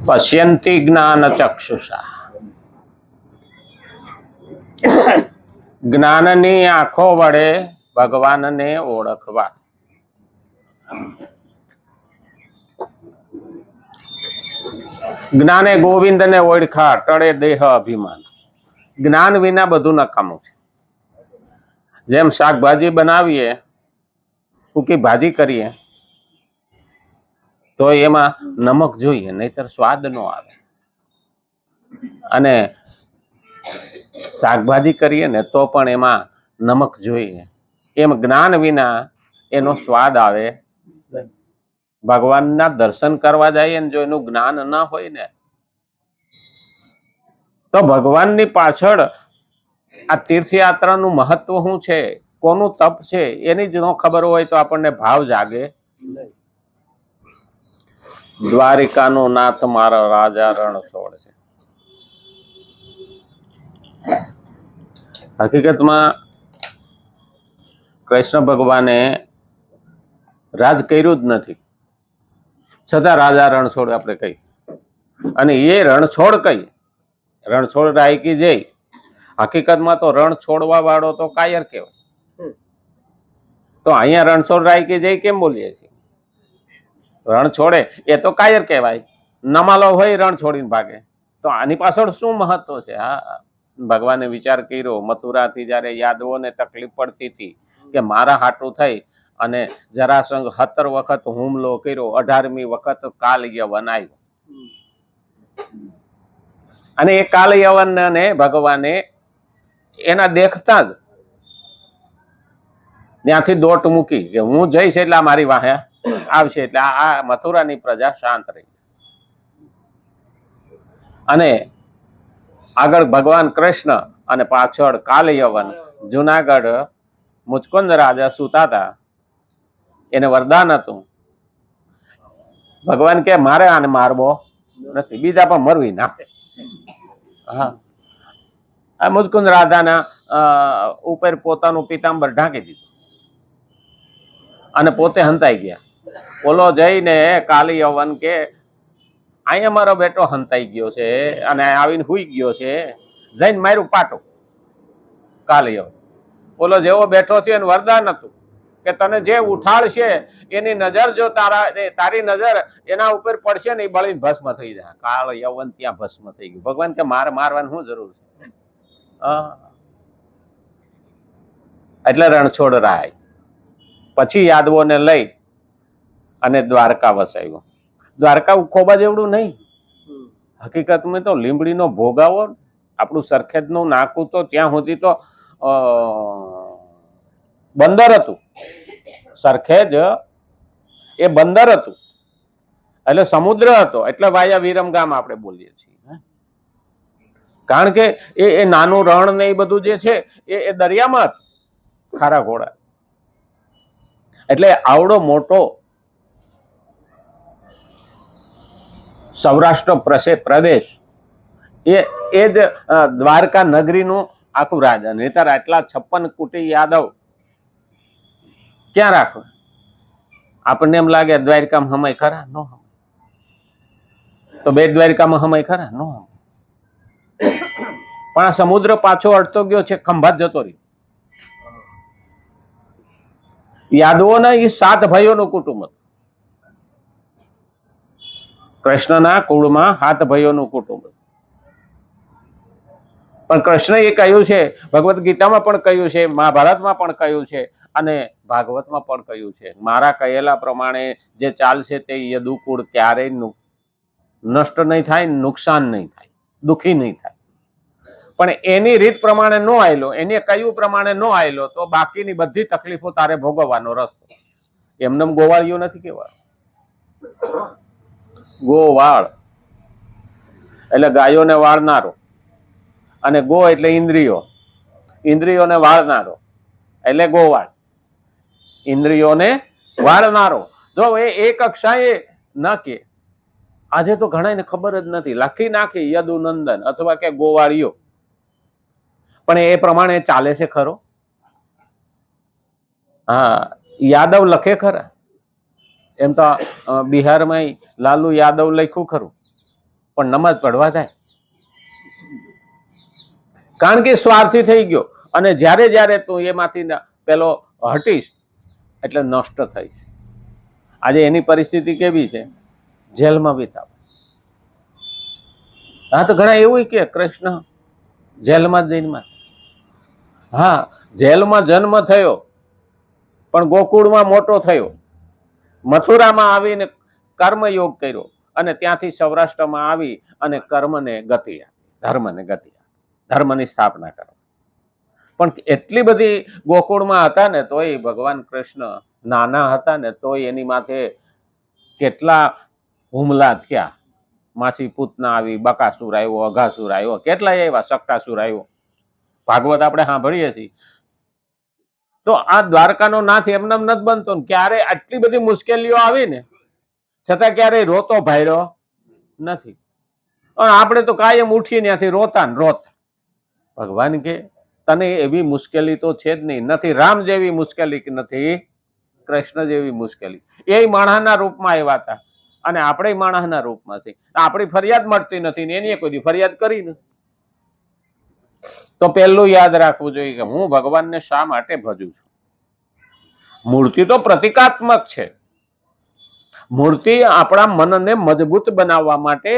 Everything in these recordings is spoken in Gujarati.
પશ્યંતિ જ્ઞાન ચક્ષુષા, જ્ઞાનની આંખો વડે ભગવાનને ઓળખવા. જ્ઞાને ગોવિંદને ઓળખા, ટળે દેહ અભિમાન. જ્ઞાન વિના બધું નકામું છે. જેમ શાકભાજી બનાવીએ, સૂકી ભાજી કરીએ તો એમાં નમક જોઈએ, નહીતર સ્વાદ ન આવે. અને શાકભાજી કરીએ ને તો પણ એમાં નમક જોઈએ. એમ જ્ઞાન વિના એનો સ્વાદ આવે. ભગવાનના દર્શન કરવા જઈએ ને જો એનું જ્ઞાન ન હોય ને તો ભગવાનની પાછળ આ તીર્થયાત્રાનું મહત્વ શું છે, કોનું તપ છે, એની જ ન ખબર હોય તો આપણને ભાવ જાગે. દ્વારિકાનો નાથ મારા રાજા રણછોડ છે. હકીકતમાં કૃષ્ણ ભગવાને રાજ કર્યું જ નથી, છતાં રાજા રણછોડ આપણે કહી. અને એ રણછોડ કઈ, રણછોડ રાયકી જઈ. હકીકતમાં તો રણ છોડવા વાળો તો કાયર કહેવાય. તો અહીંયા રણછોડ રાયકી જઈ કેમ બોલીએ છીએ? રણ છોડે એ તો કાયર કહેવાય. નમાલો હોય રણ છોડીને ભાગે. તો આની પાછળ શું મહત્વ છે? હા, ભગવાને વિચાર કર્યો. મથુરાથી જયારે યાદવોને તકલીફ પડતી હતી કે મારા હાટું થઈ અને જરાસંઘ 17 વખત હુમલો કર્યો, 18મી વખત કાલ યવન આવ્યો. અને એ કાલ યવનને ભગવાને એના દેખતા જ ત્યાંથી દોટ મૂકી કે હું જઈશ એટલે મારી વાહે આવશે, એટલે આ મથુરાની પ્રજા શાંત રહી. અને આગળ ભગવાન કૃષ્ણ અને પાછળ કાલ યવન. જુનાગઢ મુચકુંદ રાજા સુતા હતા, એને વરદાન હતું. ભગવાન કે મારે આને મારવો નથી, બીજા પણ મરવી નાખે. હા, આ મુચકુંદ રાધાના ઉપર પોતાનું પિતાંબર ઢાંકી દીધું અને પોતે હંતાઈ ગયા. ઓલો જઈને કાલી યવન કે અહીંયા મારો બેટો હંતાઈ ગયો છે અને આવીને હુઈ ગયો છે, જઈને માર્યું પાટું. કાલી યવન ઓલો જેવો બેઠો થયો એને વરદાન હતું કે તને જે ઉઠાડશે એની નજર જો તારી નજર એના ઉપર પડશે ને એ બળીને ભસ્મ થઈ જાય. કાળ યવન ત્યાં ભસ્મ થઈ ગયું. ભગવાન કે મારે મારવાની શું જરૂર છે? એટલે રણછોડ રાય પછી યાદવોને લઈ અને દ્વારકા વસાવ્યું. દ્વારકા ખોબા જેવડું નહીં, હકીકતમાં તો લીંબડીનો ભોગાવો. આપણું સરખેજનું નાકું તો ત્યાં સુધી તો બંદર હતું. સરખેજ એ બંદર હતું, એટલે સમુદ્ર હતો. એટલે વાયા વિરમગામ આપણે બોલીએ છીએ. કારણ કે એ નાનું રણ ને એ બધું જે છે એ દરિયામાં હતું, ખારા ઘોડા. એટલે આવડો મોટો સૌરાષ્ટ્ર પ્રદેશ એ જ દ્વારકા નગરીનું આખું રાજ. નહીતર આટલા 56 કુટી યાદવ ક્યાં રાખવા? આપણને એમ લાગે દ્વારકામાં હમાય ખરા? નો હમાય. તો બે દ્વારકામાં હમાય ખરા? નો હમાય. પણ આ સમુદ્ર પાછો અડતો ગયો છે, ખંભાત જતો રહ્યો. યાદવોના એ 7 ભાઈઓનું કુટુંબ હતું. કૃષ્ણના કુળમાં 7 ભાઈઓનું કુટુંબ હતું. પણ કૃષ્ણ એ કહ્યું છે, ભગવદ્ ગીતામાં પણ કહ્યું છે, મહાભારતમાં પણ કહ્યું છે અને ભાગવતમાં પણ કહ્યું છે, મારા કહેલા પ્રમાણે જે ચાલશે તે યદુકુળ ક્યારેય નષ્ટ નહીં થાય, નુકસાન નહીં થાય, દુઃખી નહીં થાય. પણ એની રીત પ્રમાણે નો આવેલો, એને કહ્યું પ્રમાણે નો આવેલો તો બાકીની બધી તકલીફો તારે ભોગવવાનો રસ્તો. એમને ગોવાળિયો નથી કહેવાનું. ગોવાળ એટલે ગાયોને વાળનારો, અને ગો એટલે ઇન્દ્રિયો, ઇન્દ્રિયોને વાળનારો એટલે ગોવાળ. ઇન્દ્રિયોને વાળનારો. જો એ કક્ષાએ ન કે આજે તો ઘણાને ખબર જ નથી, લખી નાખી યદુનંદન અથવા કે ગોવાળિયો. પણ એ પ્રમાણે ચાલે છે ખરો? હા, યાદવ લખે ખરા? એમ તો બિહારમાં લાલુ યાદવ લખ્યું ખરું, પણ નમાજ પઢવા થાય, કારણ કે સ્વાર્થી થઈ ગયો. અને જ્યારે જ્યારે તું એમાંથી પેલો હટીશ એટલે નષ્ટ થઈ. આજે એની પરિસ્થિતિ કેવી છે? જેલમાં વિતાવ. હા, તો ઘણા એવું કે કૃષ્ણ જેલમાં જન્મા. હા, જેલમાં જન્મ થયો, પણ ગોકુળમાં મોટો થયો, મથુરામાં આવીને કર્મયોગ કર્યો, અને ત્યાંથી સૌરાષ્ટ્રમાં આવી અને કર્મને ગતિ આપી, ધર્મને ગતિ આપી, ધર્મની સ્થાપના કરી. પણ એટલી બધી ગોકુળમાં હતા ને તોય ભગવાન કૃષ્ણ નાના હતા ને તોય એની માથે કેટલા હુમલા થયા. માસી પૂતના આવી, બકાસુર આવ્યો, અઘાસુર આવ્યો, કેટલાય આવ્યા, સક્ટાસુર આવ્યો. ભાગવત આપણે સાંભળીએ છીએ. તો આ દ્વારકાનો નાથ એમને નથી બનતો. ક્યારે આટલી બધી મુશ્કેલીઓ આવી ને છતાં ક્યારેય રોતો ભાયરો નથી. આપણે તો કાયમ ઉઠી ત્યાંથી રોતા ને રોતા. ભગવાન કે તને એવી મુશ્કેલી તો છે જ નહીં. નથી રામ જેવી મુશ્કેલી કે નથી કૃષ્ણ જેવી મુશ્કેલી. એ માણસના રૂપમાં આવ્યા હતા અને આપણે માણસના રૂપમાં છે. આપણી ફરિયાદ મળતી નથી ને એની કોઈ ફરિયાદ કરી નથી. તો પહેલું યાદ રાખવું જોઈએ કે હું ભગવાનને શા માટે ભજું છું. મૂર્તિ તો પ્રતિકાત્મક છે. મૂર્તિ આપણા મનને મજબૂત બનાવવા માટે,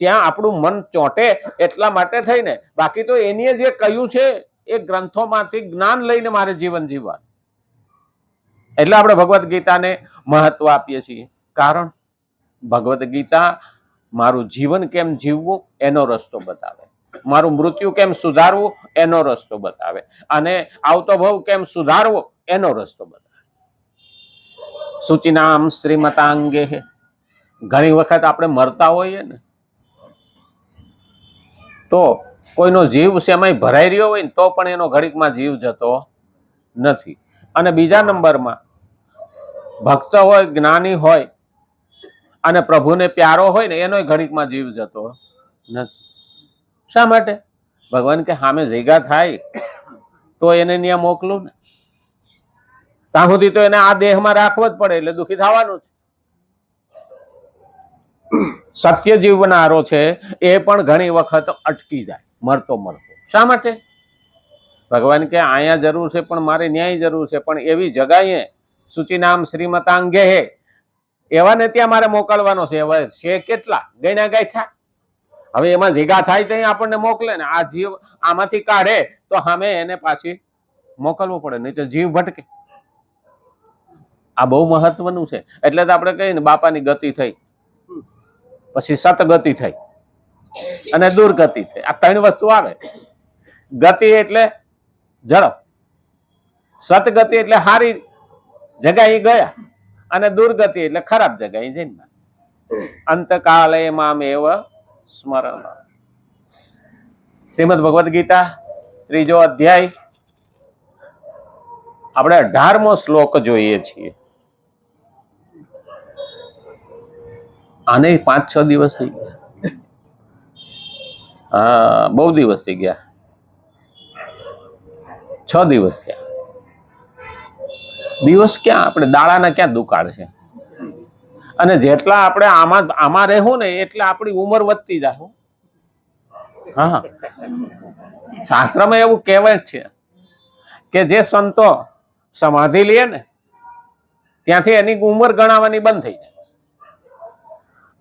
ત્યાં આપણું મન ચોંટે એટલા માટે થઈને. બાકી તો એની જે કહ્યું છે એ ગ્રંથોમાંથી જ્ઞાન લઈને મારે જીવન જીવવા. એટલે આપણે ભગવદ્ ગીતાને મહત્વ આપીએ છીએ. કારણ ભગવદ્ ગીતા મારું જીવન કેમ જીવવું એનો રસ્તો બતાવે, મારું મૃત્યુ કેમ સુધારવું એનો રસ્તો બતાવે, અને આવતો ભવ કેમ સુધારવો એનો રસ્તો બતાવે. સૂચિનામ શ્રીમતાંગે. ઘણી વખત આપણે મરતા હોઈએ ને તો કોઈનો જીવ શેમાંય ભરાઈ રહ્યો હોય ને તો પણ એનો ઘડીકમાં જીવ જતો નથી. અને બીજા નંબરમાં ભક્ત હોય, જ્ઞાની હોય અને પ્રભુને પ્યારો હોય ને એનો ઘડીકમાં જીવ જતો નથી. શા માટે? ભગવાન કે સામે ભેગા થાય તો એને ત્યાં મોકલું ને. ત્યાં સુધી તો એને આ દેહમાં રાખવો જ પડે, એટલે દુઃખી થવાનું છે. સત્ય જીવનારો છે એ પણ ઘણી વખત અટકી જાય મરતો મરતો. શા માટે? ભગવાન કે અહીંયા જરૂર છે પણ મારે ન્યાય જરૂર છે, પણ એવી જગાએ સૂચિનામ શ્રીમતાંગે હે એવાને ત્યાં મારે મોકલવાનો છે. હવે છે કેટલા ગયના ગાયઠા. હવે એમાં ભેગા થાય તો આપણને મોકલે ને. આ જીવ આમાંથી કાઢે તો સામે એને પાછી મોકલવો પડે, નહીં તો જીવ ભટકે. આ બહુ મહત્વનું છે. એટલે તો આપણે કહીએ ને બાપાની ગતિ થઈ, પછી સતગતિ થઈ અને દુર્ગતિ થઈ. આ ત્રણ વસ્તુ આવે. ગતિ એટલે ઝડપ, સતગતિ એટલે સારી જગ્યાએ ગયા, અને દુર્ગતિ એટલે ખરાબ જગ્યાએ જઈને. અંતકાલે મામેવ સ્મરણ. શ્રીમદ ભગવદ્ ગીતા 3જો અધ્યાય આપણે 18મો શ્લોક જોઈએ છીએ. આને 5-6 દિવસ થઈ ગયા. હા, બહુ દિવસ થઈ ગયા. 6 દિવસ થયા. દિવસ ક્યાં, આપણે દાડાના ક્યાં દુકાળ છે. અને જેટલા આપણે આમાં રહેવું ને એટલે આપણી ઉંમર વધતી જાય. હા, શાસ્ત્રમાં એવું કહેવાય છે કે જે સંતો સમાધિ લે ને ત્યાંથી એની ઉંમર ગણાવવાની બંધ થઈ જાય,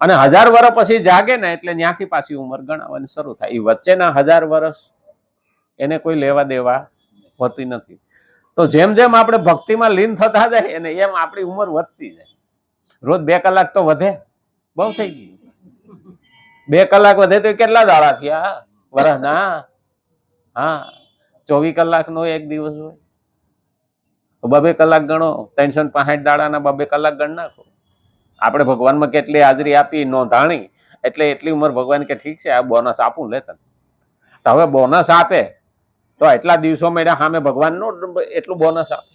અને 1000 વર્ષ પછી જાગે ને એટલે ત્યાંથી પાછી ઉંમર ગણાવવાની શરૂ થાય. એ વચ્ચેના 1000 વર્ષ એને કોઈ લેવા દેવા હોતી નથી. તો જેમ જેમ આપણે ભક્તિમાં લીન થતા જાય ને એમ આપણી ઉંમર વધતી જાય. રોજ 2 કલાક તો વધે, બહુ થઈ ગયું. 2 કલાક વધે તો કેટલા દાડા થયા વર્ષના? હા, 24 કલાકનો એક દિવસ હોય. 2 કલાક ગણો, 365 દાડાના 2 કલાક ગણ નાખો. આપણે ભગવાનમાં કેટલી હાજરી આપી નોંધાણી, એટલે એટલી ઉંમર ભગવાન કે ઠીક છે આ બોનસ આપું લેતા. તો હવે બોનસ આપે તો એટલા દિવસો મળ્યા સામે ભગવાનનો એટલું બોનસ આપે.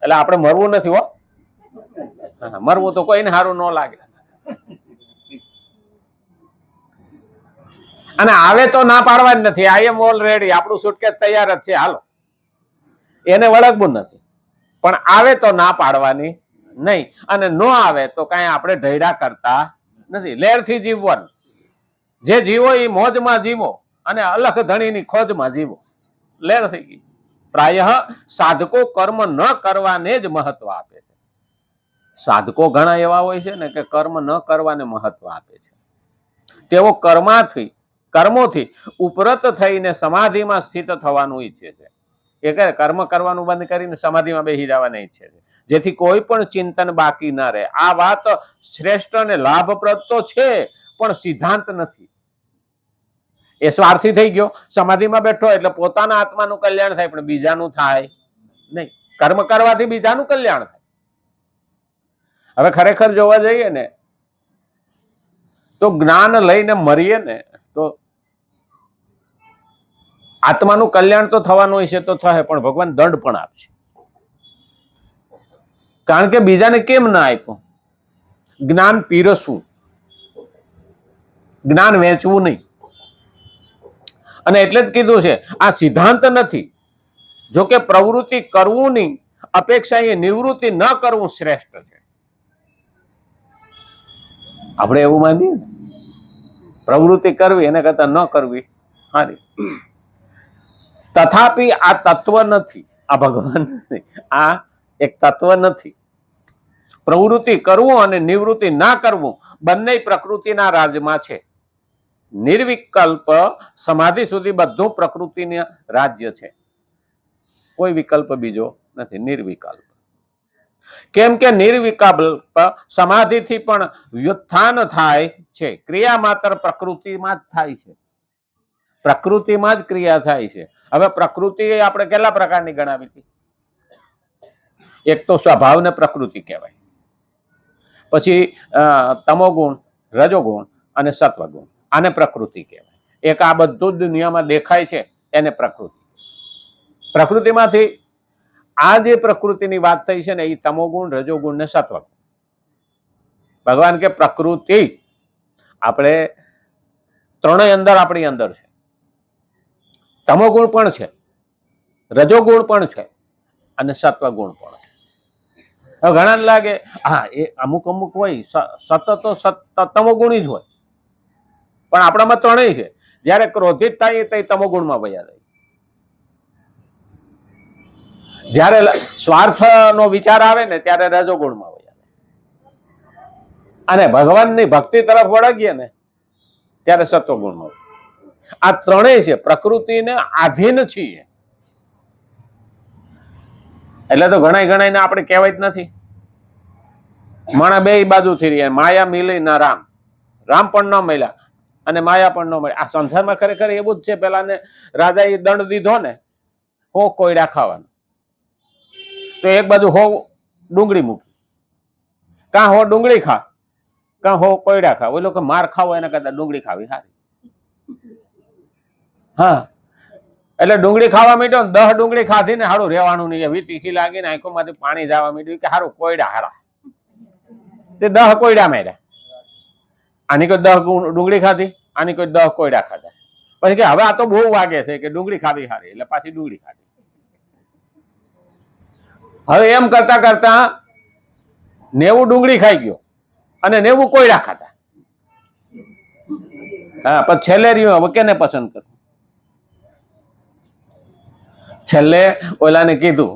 એટલે આપણે મરવું નથી હો. મરવું તો કોઈને સારું ન લાગે. અને આવે તો ના પાડવાની નથી. આઈ એમ ઓલરેડી, આપણું સુટકેસ તૈયાર જ છે, હાલો. એને વળગવું નથી, પણ આવે તો ના પાડવાની નહીં, અને ન આવે તો કાંઈ આપણે ઢૈડા કરતા નથી. લહેરથી જીવવાનું. જે જીવો એ મોજમાં જીવો અને અલખ ધણીની ખોજમાં જીવો. લહેર થઈ ગઈ. પ્રાય સાધકો કર્મ ન કરવાને જ મહત્વ આપે છે. સાધકો ઘણા એવા હોય છે ને કે કર્મ ન કરવાને મહત્વ આપે છે. તેઓ કર્મોથી ઉપરત થઈને સમાધિમાં સ્થિત થવાનું ઈચ્છે છે. એ કહે કર્મ કરવાનું બંધ કરીને સમાધિમાં બેસી જવાને ઈચ્છે છે, જેથી કોઈ પણ ચિંતન બાકી ન રહે. આ વાત શ્રેષ્ઠ અને લાભપ્રદ તો છે, પણ સિદ્ધાંત નથી. એ સ્વાર્થી થઈ ગયો. સમાધિમાં બેઠો એટલે પોતાના આત્માનું કલ્યાણ થાય, પણ બીજાનું થાય નહીં. કર્મ કરવાથી બીજાનું કલ્યાણ થાય. હવે ખરેખર જોવા જઈએ ને તો જ્ઞાન લઈને મરીએ ને તો આત્માનું કલ્યાણ તો થવાનું હોય છે, તો થાય, પણ ભગવાન દંડ પણ આપશે. કારણ કે બીજાને કેમ ના આપ્યું? જ્ઞાન પીરસવું, જ્ઞાન વેચવું નહીં. અને એટલે જ કીધું છે આ સિદ્ધાંત નથી. જો કે પ્રવૃત્તિ કરવું નહીં અપેક્ષા એ નિવૃત્તિ ન કરવું શ્રેષ્ઠ છે. આપણે એવું માનીએ ને, પ્રવૃત્તિ કરવી એને કરતા ન કરવી સારી. તથાપિ આ તત્વ નથી, આ ભગવાન નથી, આ એક તત્વ નથી. પ્રવૃત્તિ કરવું અને નિવૃત્તિ ના કરવું બંને પ્રકૃતિના રાજમાં છે. નિર્વિકલ્પ સમાધિ સુધી બધું પ્રકૃતિના રાજ્ય છે. કોઈ વિકલ્પ બીજો નથી, નિર્વિકલ્પ. કેમ કે નિર્વિકલ્પ સમાધિથી પણ વ્યુત્થાન થાય છે. ક્રિયા માત્ર પ્રકૃતિમાં જ થાય છે. પ્રકૃતિમાં જ ક્રિયા થાય છે. હવે પ્રકૃતિ આપણે કેટલા પ્રકારની ગણાવી હતી? એક તો સ્વભાવને પ્રકૃતિ કહેવાય, પછી તમોગુણ, રજોગુણ અને સત્વગુણ, આને પ્રકૃતિ કહેવાય. એક આ બધું જ દુનિયામાં દેખાય છે એને પ્રકૃતિ. પ્રકૃતિમાંથી આ જે પ્રકૃતિની વાત થઈ છે ને એ તમોગુણ, રજોગુણ ને સત્વગુણ. ભગવાન કે પ્રકૃતિ આપણે ત્રણેય અંદર આપણી અંદર છે. તમોગુણ પણ છે, રજોગુણ પણ છે અને સત્વગુણ પણ છે. હવે ઘણા લાગે હા એ અમુક હોય સતત તમોગુણી જ હોય, પણ આપણામાં ત્રણેય છે. જયારે ક્રોધિત થાય તો તમોગુણમાં વયા જાય. જયારે સ્વાર્થનો વિચાર આવે ને ત્યારે રજોગુણમાં વયા જાય. અને ભગવાનની ભક્તિ તરફ વળગીએ ને ત્યારે સત્વગુણમાં. આ ત્રણેય છે, પ્રકૃતિને આધીન છીએ. એટલે તો ઘણા આપણે કહેવાય જ નથી. માણા બે બાજુથી રહે, માયા મિલી ના રામ, રામ પણ ન મળ્યા અને માયા પણ ન મળે. આ સંસારમાં ખરેખર એવું જ છે. પેલાને રાજાએ દંડ દીધો ને, હો કોયડા ખાવાનું, તો એક બાજુ હો ડુંગળી મૂકી, કાં હો ડુંગળી ખા કાં હો કોયડા ખા. ઓલો કે માર ખાવો એના કરતા ડુંગળી ખાવી સારી. હા, એટલે ડુંગળી ખાવા માંડ્યો ને 10 ડુંગળી ખાધી ને હારું રહેવાનું નહીં. એવી તીખી લાગી ને આંખોમાંથી પાણી જવા માંડ્યું કે હારું કોયડા હારા. તે 10 કોયડા માર્યા. આની કોઈ 10 ડુંગળી ખાધી, આની કોઈ 10 કોયડા ખાધા. પછી કે હવે આ તો બહુ વાગે છે કે ડુંગળી ખાવી સારી, એટલે પાછી ડુંગળી ખાધી. હવે એમ કરતા કરતા 90 ડુંગળી ખાઈ ગયો અને 90 કોયડા ખાધા. હા, પણ છેલ્લે રહ્યું હવે કેને પસંદ કરું? છેલ્લે ઓલાને કીધું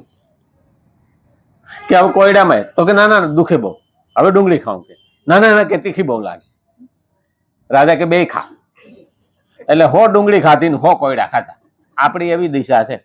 કે હવે કોયડામાં, તો કે ના દુખે બહુ, હવે ડુંગળી ખાઉં. કે ના કે તીખી બહુ લાગે. રાજા કે બે ખા. એટલે હો ડુંગળી ખાધી ને હો કોયડા ખાધા. આપણી એવી દિશા છે.